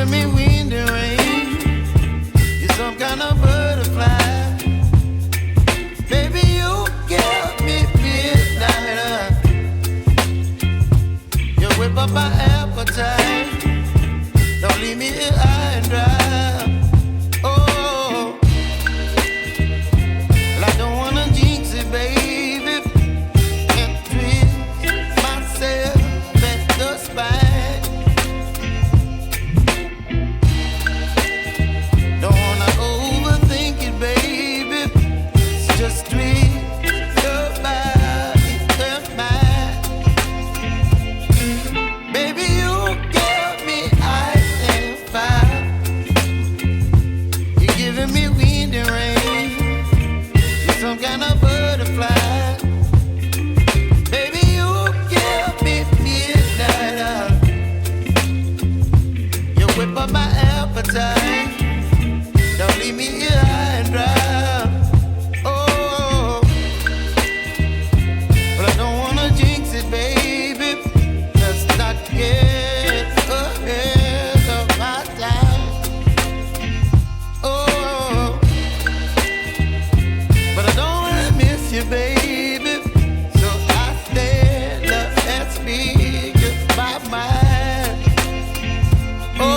giving me wind and rain. You're some kind of butterfly. Baby, you give me midnight. You whip up my appetite. Don't leave me here high and dry. Oh, well, I don't wanna jinx it, baby, and twist myself at the spine. Don't wanna overthink it, baby. It's just twist your body and mine. Baby, you give me ice and fire. You're giving me wind and rain. You're some kind of butterfly. Baby, you give me midnight. You whip up my appetite. Don't leave me here high and dry. Oh, but I don't wanna jinx it, baby. Let's not get ahead of my time. Oh, but I don't wanna miss you, baby. So I stand up and speak my mind. Oh.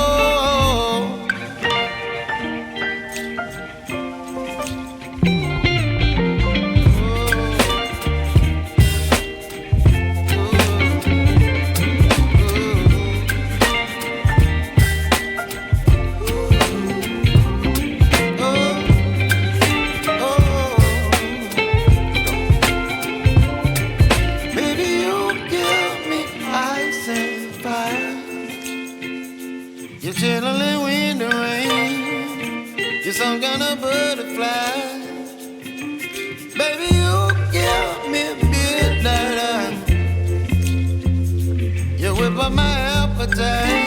Baby, you give me ice and fire. You're chilling wind and rain. You're some kind of butterfly. Baby, you give me midnight. You whip up my appetite.